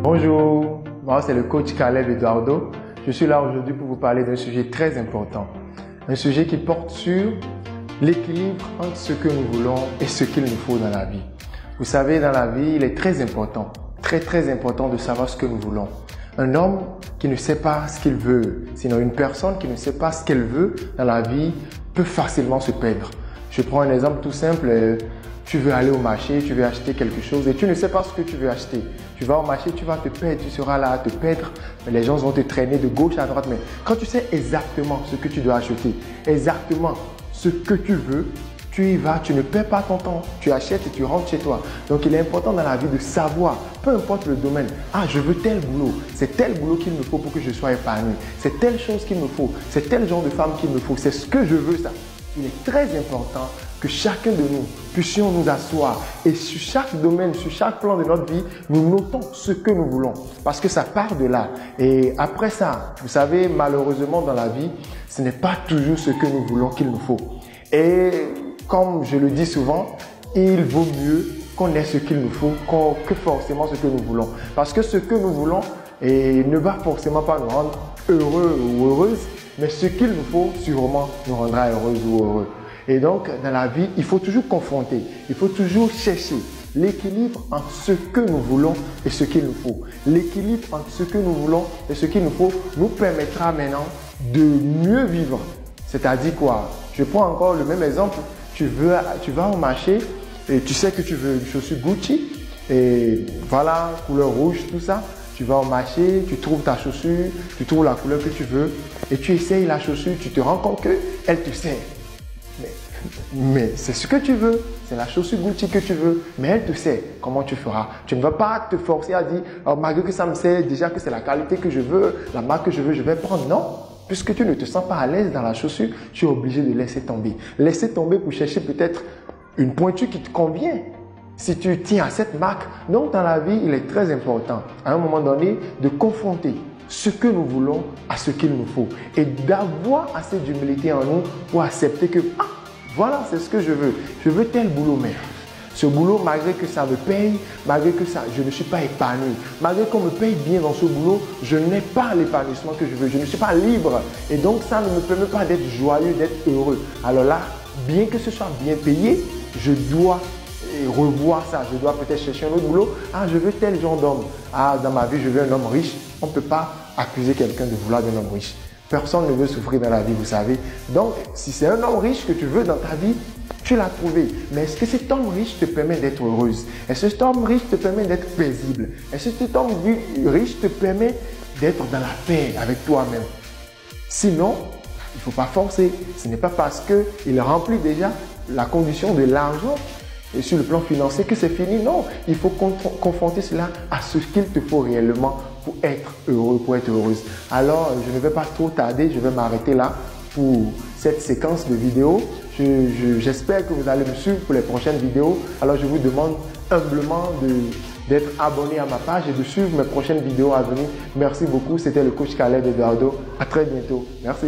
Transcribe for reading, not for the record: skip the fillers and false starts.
Bonjour, moi c'est le coach Caleb Eduardo. Je suis là aujourd'hui pour vous parler d'un sujet très important. Un sujet qui porte sur l'équilibre entre ce que nous voulons et ce qu'il nous faut dans la vie. Vous savez, dans la vie, il est très important, très important de savoir ce que nous voulons. Un homme qui ne sait pas ce qu'il veut, sinon une personne qui ne sait pas ce qu'elle veut dans la vie peut facilement se perdre. Je prends un exemple tout simple. Tu veux aller au marché, tu veux acheter quelque chose et tu ne sais pas ce que tu veux acheter. Tu vas au marché, tu vas te perdre, tu seras là à te perdre. Les gens vont te traîner de gauche à droite. Mais quand tu sais exactement ce que tu dois acheter, exactement ce que tu veux, tu y vas, tu ne perds pas ton temps. Tu achètes et tu rentres chez toi. Donc il est important dans la vie de savoir, peu importe le domaine, je veux tel boulot. C'est tel boulot qu'il me faut pour que je sois épanoui. C'est telle chose qu'il me faut. C'est tel genre de femme qu'il me faut. C'est ce que je veux, ça. Il est très important que chacun de nous puissions nous asseoir et sur chaque domaine, sur chaque plan de notre vie, nous notons ce que nous voulons parce que ça part de là. Et après ça, vous savez, malheureusement dans la vie, ce n'est pas toujours ce que nous voulons qu'il nous faut. Et comme je le dis souvent, il vaut mieux qu'on ait ce qu'il nous faut que forcément ce que nous voulons. Parce que ce que nous voulons ne va forcément pas nous rendre heureux ou heureuses, mais ce qu'il nous faut sûrement nous rendra heureux ou heureux. Et donc, dans la vie, il faut toujours confronter, il faut toujours chercher l'équilibre entre ce que nous voulons et ce qu'il nous faut. L'équilibre entre ce que nous voulons et ce qu'il nous faut nous permettra maintenant de mieux vivre. C'est-à-dire quoi? Je prends encore le même exemple. Tu vas au marché et tu sais que tu veux une chaussure Gucci et voilà, couleur rouge, tout ça. Tu vas au marché, tu trouves ta chaussure, tu trouves la couleur que tu veux et tu essayes la chaussure, tu te rends compte qu'elle te sert. Mais c'est ce que tu veux, c'est la chaussure Gucci que tu veux, mais elle te sert. Comment tu feras? Tu ne vas pas te forcer à dire, malgré que ça me sert, déjà que c'est la qualité que je veux, la marque que je veux, je vais prendre. Non, puisque tu ne te sens pas à l'aise dans la chaussure, tu es obligé de laisser tomber. Laisser tomber pour chercher peut-être une pointure qui te convient. Si tu tiens à cette marque, donc dans la vie, il est très important, à un moment donné, de confronter ce que nous voulons à ce qu'il nous faut et d'avoir assez d'humilité en nous pour accepter que, voilà, c'est ce que je veux. Je veux tel boulot, mais ce boulot, malgré que ça me paye, malgré que je ne suis pas épanoui, malgré qu'on me paye bien dans ce boulot, je n'ai pas l'épanouissement que je veux. Je ne suis pas libre et donc ça ne me permet pas d'être joyeux, d'être heureux. Alors là, bien que ce soit bien payé, je dois revoir ça. Je dois peut-être chercher un autre boulot. Je veux tel genre d'homme. Dans ma vie, je veux un homme riche. On ne peut pas accuser quelqu'un de vouloir d'un homme riche. Personne ne veut souffrir dans la vie, vous savez. Donc, si c'est un homme riche que tu veux dans ta vie, tu l'as trouvé. Mais est-ce que cet homme riche te permet d'être heureuse? Est-ce que cet homme riche te permet d'être paisible? Est-ce que cet homme riche te permet d'être dans la paix avec toi-même? Sinon, il ne faut pas forcer. Ce n'est pas parce qu'il remplit déjà la condition de l'argent et sur le plan financier que c'est fini. Non, il faut confronter cela à ce qu'il te faut réellement pour être heureux, pour être heureuse. Alors, je ne vais pas trop tarder, je vais m'arrêter là pour cette séquence de vidéos. J'espère que vous allez me suivre pour les prochaines vidéos. Alors, je vous demande humblement d'être abonné à ma page et de suivre mes prochaines vidéos à venir. Merci beaucoup, c'était le coach Caleb Eduardo. À très bientôt. Merci.